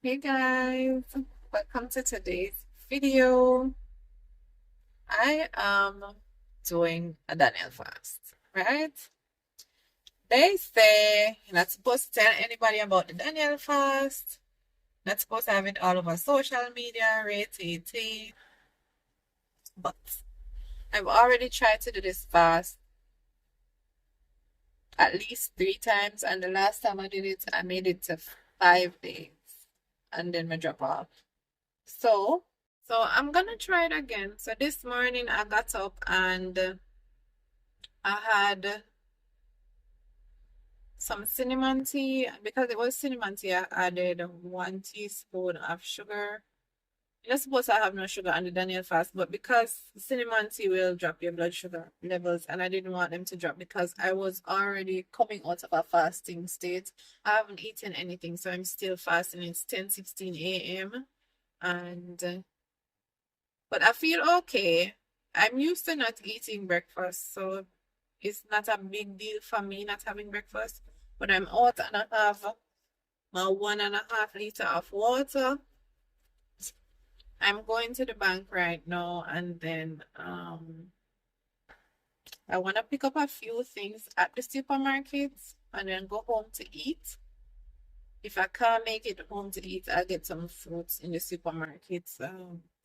Hey guys, welcome to today's video. I am doing a Daniel fast, right? They say you're not supposed to tell anybody about the Daniel fast, not supposed to have it all over social media, but I've already tried to do this fast at least 3 times, and the last time I did it, I made it to 5 days, and then I drop off. So I'm gonna try it again. So this morning I got up and I had some cinnamon tea. Because it was cinnamon tea, I added 1 teaspoon of sugar. You're not supposed to have no sugar on the Daniel fast, but because cinnamon tea will drop your blood sugar levels, and I didn't want them to drop because I was already coming out of a fasting state. I haven't eaten anything, so I'm still fasting. It's 10:16 a.m. and but I feel okay. I'm used to not eating breakfast, so it's not a big deal for me not having breakfast. But I'm out and I have my 1.5 liter of water. I'm going to the bank right now, and then I want to pick up a few things at the supermarket and then go home to eat. If I can't make it home to eat, I'll get some fruits in the supermarket,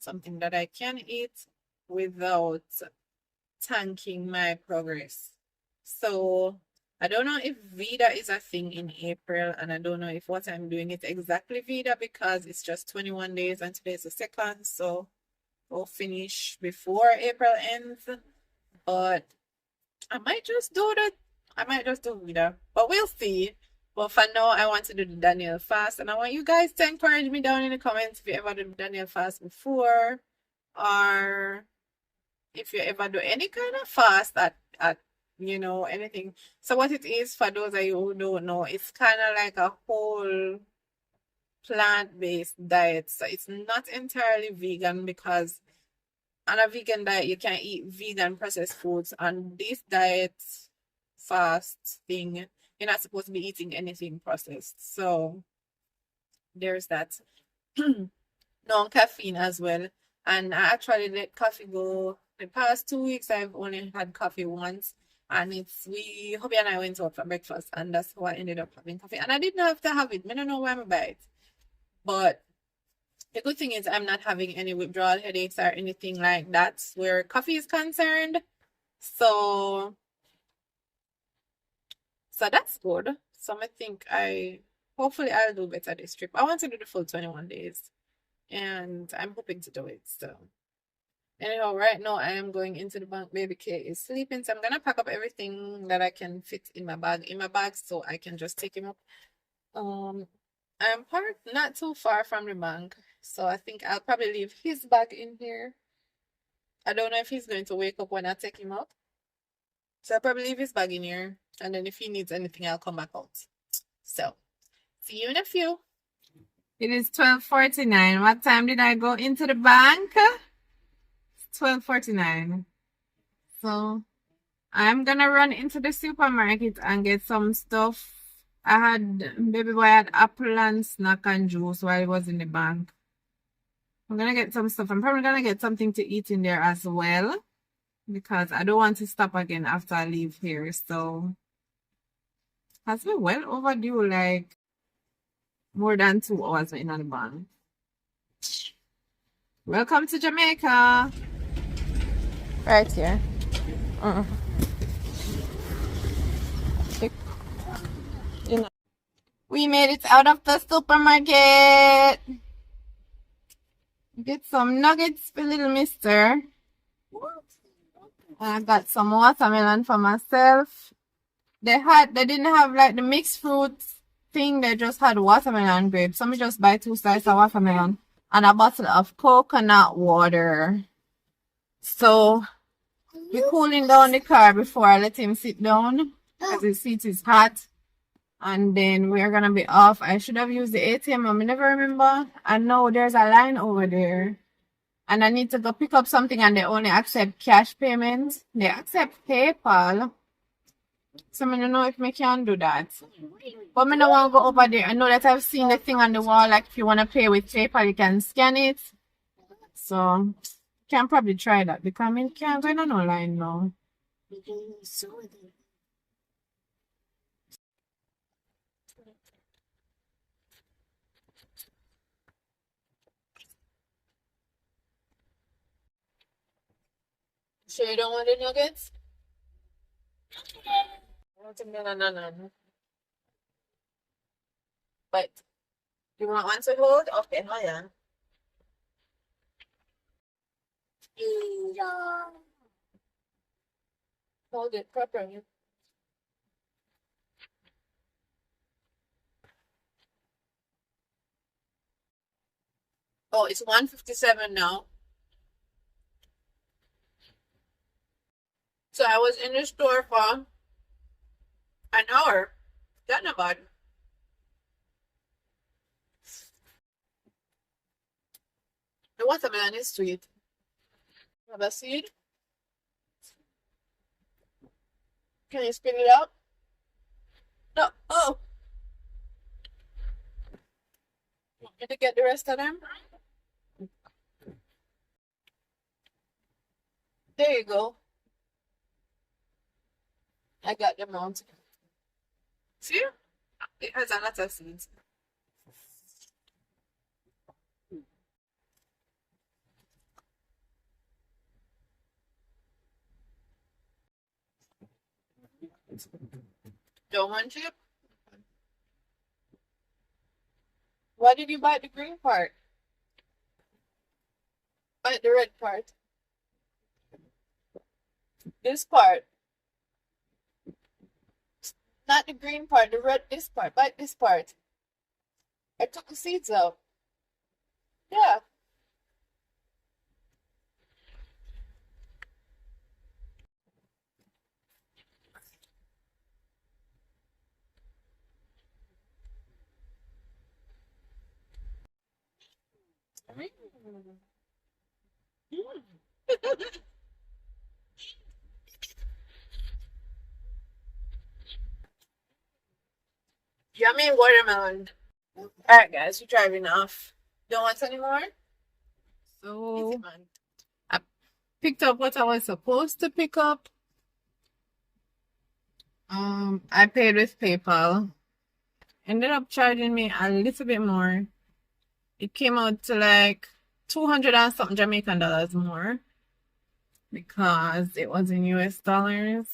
something that I can eat without tanking my progress. So I don't know if VEDA is a thing in April, and I don't know if what I'm doing is exactly VEDA because it's just 21 days and today's the 2nd, so we'll finish before April ends. But I might just do that. I might just do VEDA, but we'll see. But for now, I want to do the Daniel fast, and I want you guys to encourage me down in the comments if you ever do the Daniel fast before, or if you ever do any kind of fast at anything. So what it is, for those of you who don't know, it's kind of like a whole plant-based diet. So it's not entirely vegan because on a vegan diet you can eat vegan processed foods. On this diet fast thing, you're not supposed to be eating anything processed. So there's that. No caffeine as well. And I actually let coffee go. The past 2 weeks, I've only had coffee once. And Hobby and I went out for breakfast, and that's how I ended up having coffee. And I didn't have to have it. I don't know why I'm buy it. But the good thing is I'm not having any withdrawal headaches or anything like that where coffee is concerned. So that's good. So I think hopefully I'll do better this trip. I want to do the full 21 days. And I'm hoping to do it. So anyhow, right now I am going into the bank. Baby K is sleeping, so I'm gonna pack up everything that I can fit in my bag so I can just take him up. I'm parked not too far from the bank, so I think I'll probably leave his bag in here. I don't know if he's going to wake up when I take him up, so I'll probably leave his bag in here, and then if he needs anything, I'll come back out. So see you in a few. It is 12:49. What time did I go into the bank? 12:49. So I'm gonna run into the supermarket and get some stuff. Baby boy had apple and snack and juice while he was in the bank. I'm gonna get some stuff. I'm probably gonna get something to eat in there as well because I don't want to stop again after I leave here. So has been well overdue, like more than 2 hours in the bank. Welcome to Jamaica. Right here. We made it out of the supermarket. Get some nuggets for little mister. I got some watermelon for myself. They didn't have like the mixed fruit thing. They just had watermelon grapes. So me just buy 2 slices of watermelon and a bottle of coconut water. So we're cooling down the car before I let him sit down because his seat is hot. And then we're gonna be off. I should have used the ATM. I never remember. I know there's a line over there. And I need to go pick up something, and they only accept cash payments. They accept PayPal. So I don't know if I can do that. But I don't want to go over there. I know that I've seen the thing on the wall, like if you want to pay with PayPal, you can scan it. So can probably try that because I can't go in no line now. Sure you don't want the nuggets? No. But you want one to hold? Okay, oh yeah. Hold it properly. Oh, it's 1:57 now. So I was in the store for an hour. That's not bad. The watermelon is sweet. Have a seed? Can you spit it out? No. Oh, want me to get the rest of them? There you go. I got them out. See? It has a lot of seeds. Don't want chip? Why did you bite the green part? Bite the red part. This part. Not the green part, the red, this part. Bite this part. I took the seeds out. Yeah. Yummy watermelon. Alright, guys, we're driving off. Don't want any more? So, I picked up what I was supposed to pick up. I paid with PayPal. Ended up charging me a little bit more. It came out to like 200 and something Jamaican dollars more because it was in US dollars.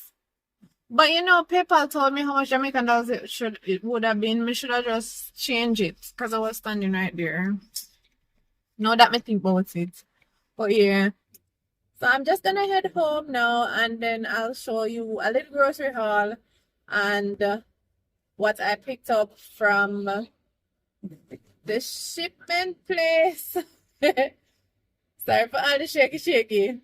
But you know, PayPal told me how much Jamaican dollars it would have been. Me should have just changed it because I was standing right there. Now that me think about it. But yeah. So I'm just gonna head home now and then I'll show you a little grocery haul and what I picked up from the shipment place. Sorry for all the shaky.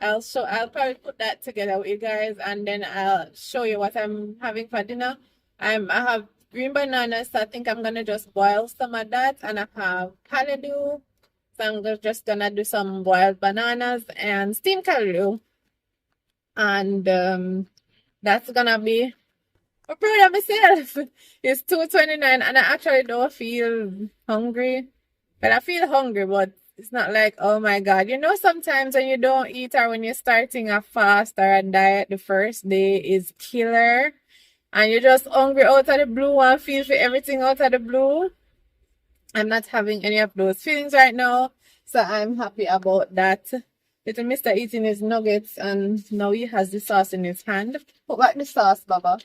I'll probably put that together with you guys and then I'll show you what I'm having for dinner. I have green bananas, so I think I'm gonna just boil some of that, and I have calaloo. So I'm just gonna do some boiled bananas and steamed calaloo. And that's gonna be, I'm proud of myself. It's 2:29 and I actually don't feel hungry. But I feel hungry, but it's not like, oh my God. You know, sometimes when you don't eat or when you're starting a fast or a diet, the first day is killer. And you're just hungry out of the blue and feel for everything out of the blue. I'm not having any of those feelings right now. So I'm happy about that. Little Mr. eating his nuggets and now he has the sauce in his hand. Put back the sauce, Baba.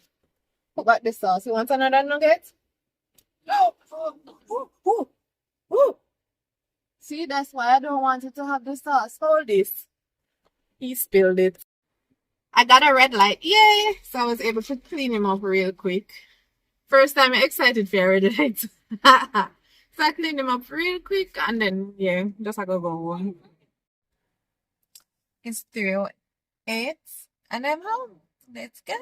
Put back the sauce. You want another nugget? No. Ooh. See, that's why I don't want it to have the sauce. Hold this. He spilled it. I got a red light. Yay! So I was able to clean him up real quick. First time I'm excited for a red light. So I cleaned him up real quick and then, yeah, just I go. It's 3:08 and I'm home. Let's go.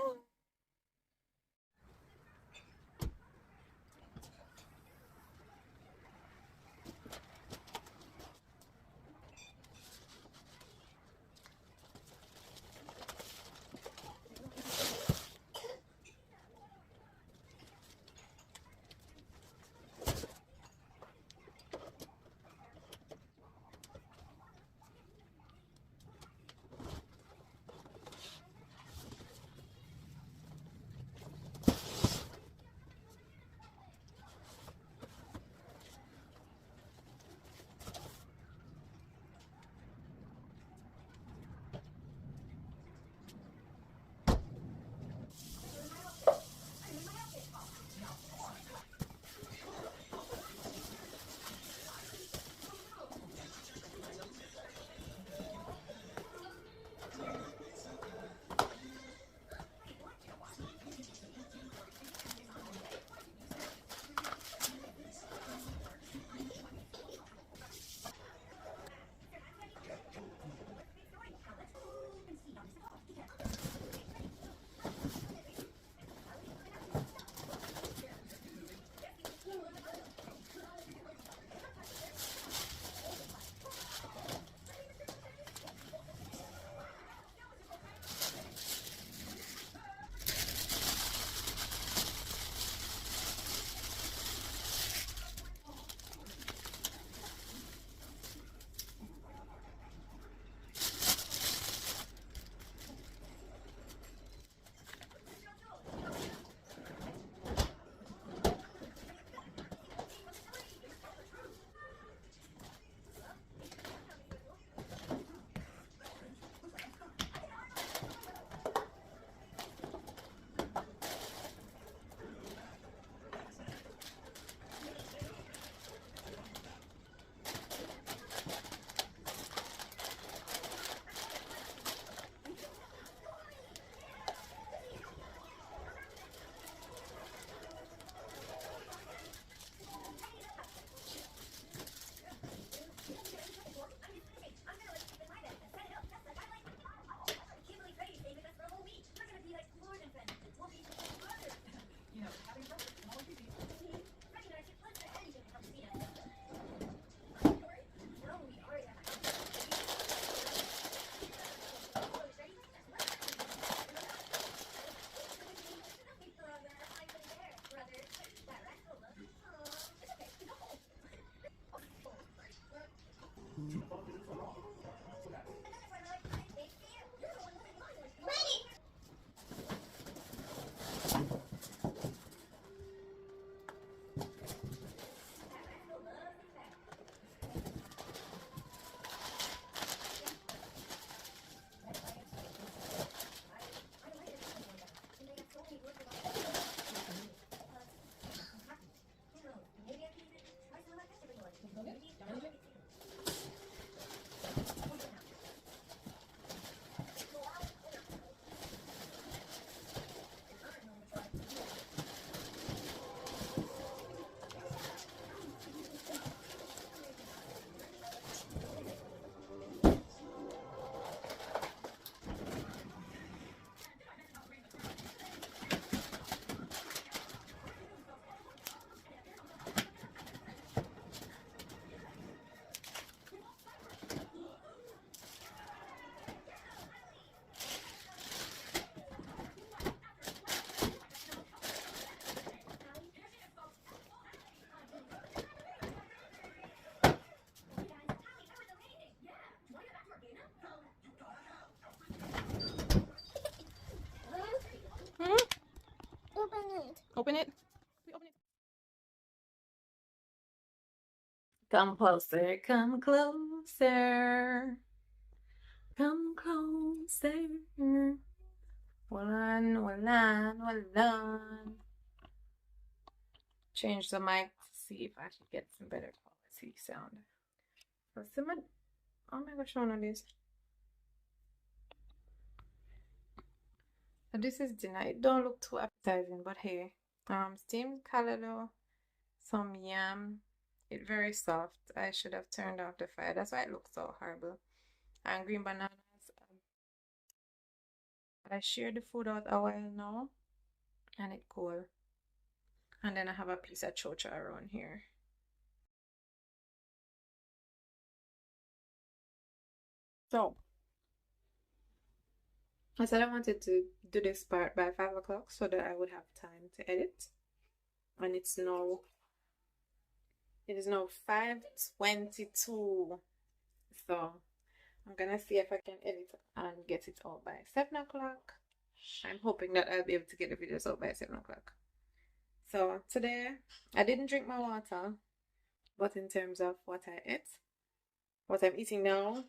Hmm? Open it. Open it. Come closer, come closer, come closer. Well on, well on, well on. Change the mic to see if I can get some better quality sound. Oh my gosh, one of these. So this is dinner. It don't look too appetizing, but hey, steamed calaloo, some yam. It's very soft. I should have turned off the fire. That's why it looks so horrible. And green bananas. I shared the food out a while now, and it's cool. And then I have a piece of chocha around here. So I said I wanted to do this part by 5 o'clock so that I would have time to edit. And it is now 5:22. So I'm gonna see if I can edit and get it out by 7 o'clock. I'm hoping that I'll be able to get the videos out by 7 o'clock. So today I didn't drink my water, but in terms of what I ate, what I'm eating now,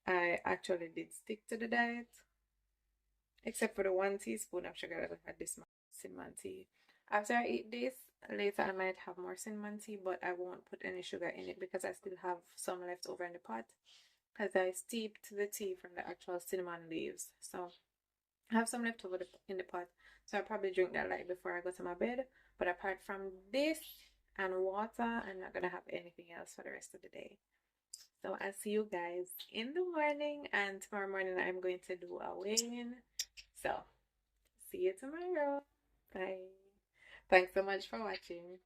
I actually did stick to the diet, except for the 1 teaspoon of sugar that I had this cinnamon tea. After I eat this, later I might have more cinnamon tea, but I won't put any sugar in it because I still have some left over in the pot because I steeped the tea from the actual cinnamon leaves. So I have some left over in the pot, so I'll probably drink that like before I go to my bed. But apart from this and water, I'm not gonna have anything else for the rest of the day. So I'll see you guys in the morning, and tomorrow morning I'm going to do a weigh-in. So see you tomorrow. Bye. Thanks so much for watching.